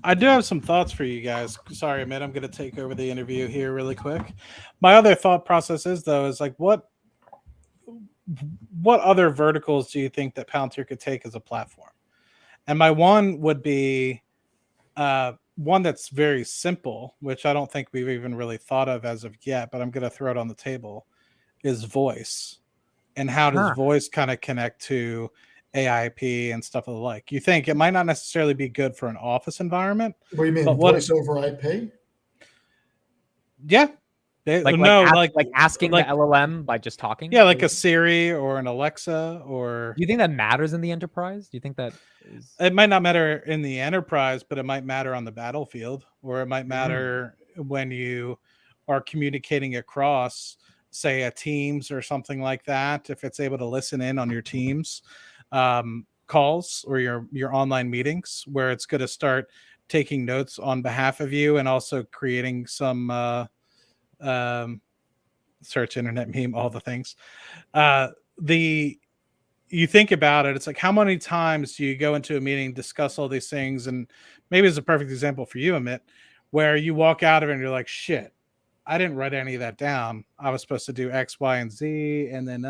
I do have some thoughts for you guys. Sorry, Amit, I'm going to take over the interview here really quick. My other thought process is though is like what other verticals do you think that Palantir could take as a platform? And my one would be one that's very simple, which I don't think we've even really thought of as of yet, but I'm going to throw it on the table, is voice. And how does Huh. voice kind of connect to AIP and stuff of the like? You think it might not necessarily be good for an office environment, What do you mean, but what? voice over IP? Yeah, no, Like asking the like LLM by just talking. yeah, like a Siri or an Alexa, or Do you think that matters in the enterprise? Do you think that is? it might not matter in the enterprise, but it might matter on the battlefield, or it might Mm. matter when you are communicating across, say, a Teams or something like that. If it's able to listen in on your Teams calls or your online meetings, where it's going to start taking notes on behalf of you and also creating some um, search internet meme, all the things. The You think about it, it's like how many times do you go into a meeting, discuss all these things, and maybe it's a perfect example for you, Amit, where you walk out of it and you're like, shit, I didn't write any of that down. I was supposed to do X, Y, and Z, and then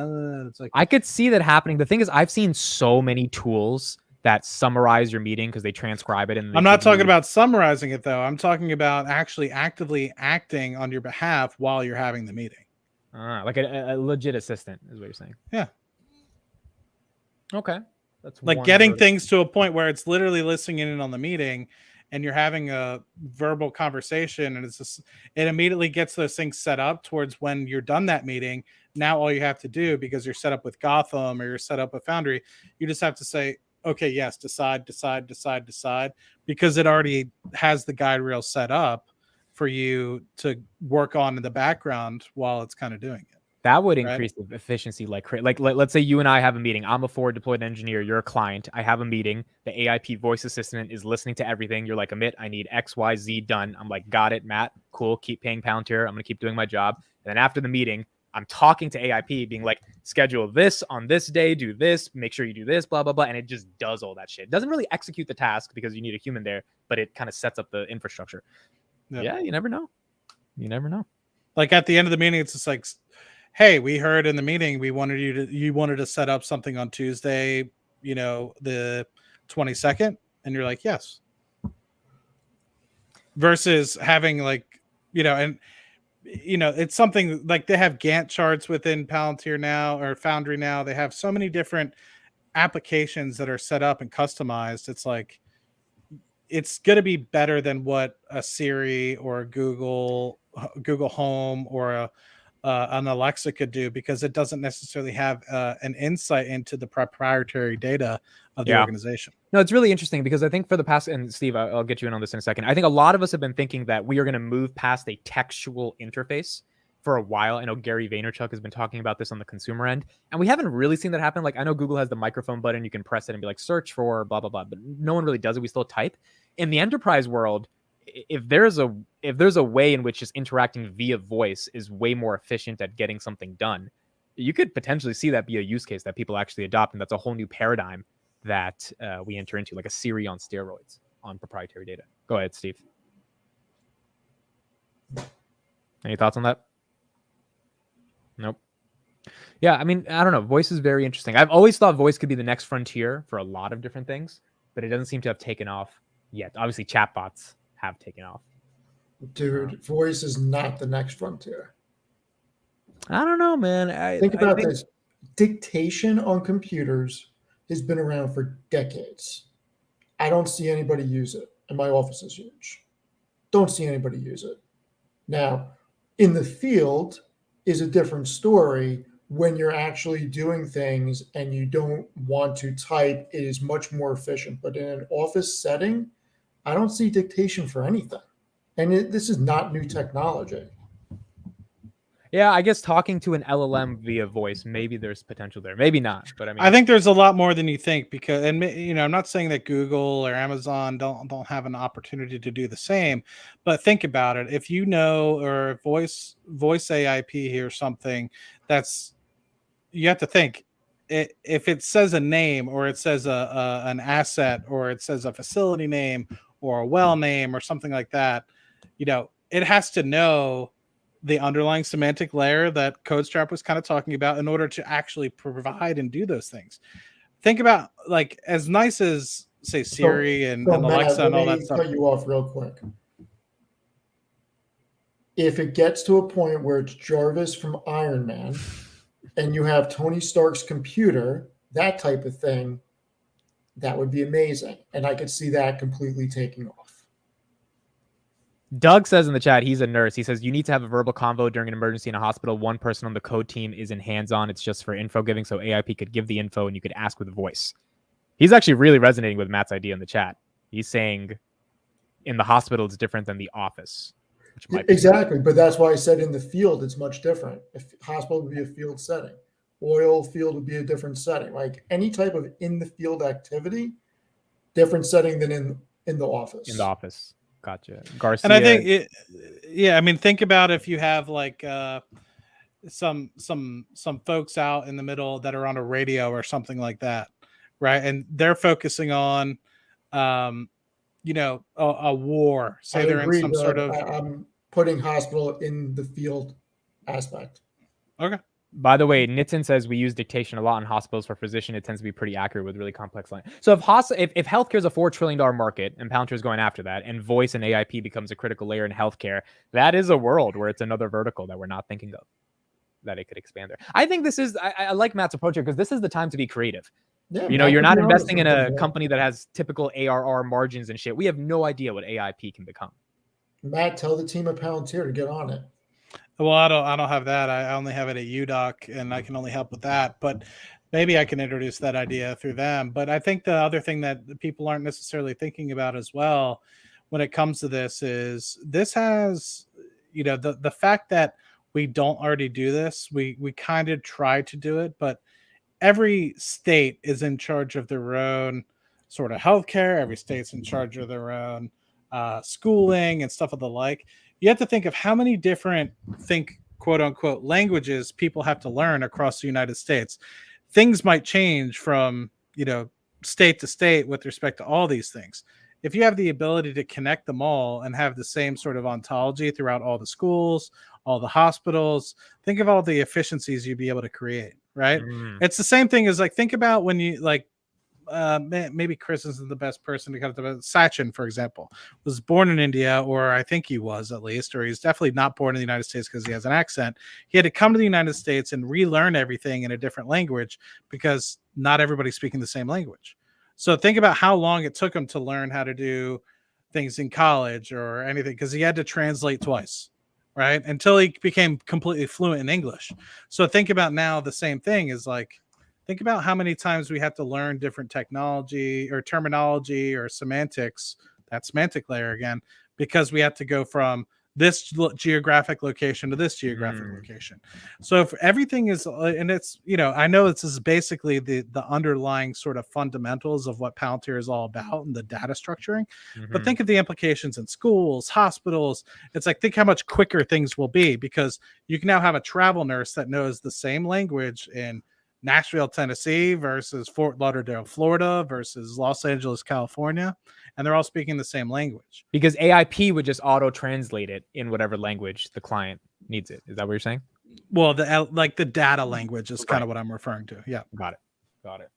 it's like I could see that happening. The thing is, I've seen so many tools that summarize your meeting because they transcribe it and they I'm not give talking you. about summarizing it though. I'm talking about actually actively acting on your behalf while you're having the meeting. Like a legit assistant is what you're saying. Yeah. Okay, that's Like one getting vertical. things to a point where it's literally listening in on the meeting and you're having a verbal conversation, and it's just, it immediately gets those things set up towards when you're done that meeting. Now all you have to do, because you're set up with Gotham or you're set up with Foundry, you just have to say, okay, yes, decide, decide, decide, decide, because it already has the guide rail set up for you to work on in the background while it's kind of doing it. That would Right. increase the efficiency. Let's say you and I have a meeting. I'm a forward deployed engineer. You're a client. I have a meeting. The AIP voice assistant is listening to everything. You're like, Amit, I need X, Y, Z done. I'm like, got it, Matt. Cool. Keep paying Palantir. I'm going to keep doing my job. And then after the meeting, I'm talking to AIP, being like, schedule this on this day, do this, make sure you do this, blah, blah, blah. And it just does all that shit. It doesn't really execute the task because you need a human there, but it kind of sets up the infrastructure. Yep. Yeah, you never know. You never know. Like at the end of the meeting, it's just like, hey, we heard in the meeting you wanted to set up something on Tuesday, the 22nd, and you're like, yes. Versus having and it's something like they have Gantt charts within Palantir now, or Foundry now. They have so many different applications that are set up and customized. It's like it's going to be better than what a Siri or a Google Home or an Alexa could do, because it doesn't necessarily have an insight into the proprietary data of the organization. No, it's really interesting because I think for the past, and Steve, I'll get you in on this in a second. I think a lot of us have been thinking that we are going to move past a textual interface for a while. I know Gary Vaynerchuk has been talking about this on the consumer end, and we haven't really seen that happen. Like, I know Google has the microphone button. You can press it and be like, search for blah, blah, blah, but no one really does it. We still type. In the enterprise world, if there's a way in which just interacting via voice is way more efficient at getting something done, you could potentially see that be a use case that people actually adopt, and that's a whole new paradigm that we enter into, like a Siri on steroids on proprietary data. Go ahead, Steve. Any thoughts on that? Nope. Yeah, I mean, I don't know. Voice is very interesting. I've always thought voice could be the next frontier for a lot of different things, but it doesn't seem to have taken off yet. Obviously, chatbots have taken off. Dude, voice is not the next frontier. I don't know, man. Think about this. Dictation on computers has been around for decades. I don't see anybody use it, and my office is huge. Don't see anybody use it. Now, in the field is a different story. When you're actually doing things and you don't want to type, it is much more efficient. But in an office setting, I don't see dictation for anything. And this is not new technology. Yeah, I guess talking to an LLM via voice, maybe there's potential there. Maybe not, but I mean, I think there's a lot more than you think, because, and I'm not saying that Google or Amazon don't have an opportunity to do the same, but think about it. If or voice AIP here, something that's, you have to think, if it says a name, or it says an asset, or it says a facility name, or a well name or something like that, it has to know the underlying semantic layer that CodeStrap was kind of talking about in order to actually provide and do those things. Think about, like, as nice as, say, Siri and Matt, Alexa and all that let me stuff. cut you off real quick. If it gets to a point where it's Jarvis from Iron Man and you have Tony Stark's computer, that type of thing, that would be amazing. And I could see that completely taking off. Doug says in the chat, he's a nurse. He says, you need to have a verbal convo during an emergency in a hospital. One person on the code team isn't hands-on. It's just for info giving. So AIP could give the info and you could ask with a voice. He's actually really resonating with Matt's idea in the chat. He's saying in the hospital, it's different than the office. Which might be exactly. But that's why I said in the field, it's much different. If hospital would be a field setting, oil field would be a different setting. Like any type of in the field activity, different setting than in the office. In the office. Gotcha. Garcia. And I think think about if you have like some folks out in the middle that are on a radio or something like that, right? And they're focusing on a war. Say they're in some sort of. I'm putting hospital in the field aspect. Okay. By the way, Nitin says we use dictation a lot in hospitals. For physician, it tends to be pretty accurate with really complex lines. So if healthcare is a $4 trillion market and Palantir is going after that, and voice and AIP becomes a critical layer in healthcare, that is a world where it's another vertical that we're not thinking of, that it could expand there. I think this is, I like Matt's approach here because this is the time to be creative. Yeah, you're not investing in a company that has typical ARR margins and shit. We have no idea what AIP can become. Matt, tell the team at Palantir to get on it. Well, I don't have that. I only have it at UDoc, and I can only help with that. But maybe I can introduce that idea through them. But I think the other thing that people aren't necessarily thinking about as well when it comes to this is this has, the fact that we don't already do this. We kind of try to do it, but every state is in charge of their own sort of healthcare. Every state's in charge of their own schooling and stuff of the like. You have to think of how many different, quote unquote, languages people have to learn across the United States. Things might change from, state to state with respect to all these things. If you have the ability to connect them all and have the same sort of ontology throughout all the schools, all the hospitals, think of all the efficiencies you'd be able to create, right? It's the same thing as think about when you maybe Chris isn't the best person to cut it. Sachin, for example, was born in India, or I think he was at least, or he's definitely not born in the United States because he has an accent. He had to come to the United States and relearn everything in a different language because not everybody's speaking the same language. So think about how long it took him to learn how to do things in college or anything, because he had to translate twice, right? Until he became completely fluent in English. So think about now the same thing is think about how many times we have to learn different technology or terminology or semantics, that semantic layer again, because we have to go from this geographic location to this geographic location. So if everything is, and it's, I know this is basically the underlying sort of fundamentals of what Palantir is all about and the data structuring, but think of the implications in schools, hospitals. It's think how much quicker things will be because you can now have a travel nurse that knows the same language in Nashville, Tennessee versus Fort Lauderdale, Florida versus Los Angeles, California, and they're all speaking the same language. Because AIP would just auto-translate it in whatever language the client needs it. Is that what you're saying? Well, the data language is kind of what I'm referring to. Yeah. Got it.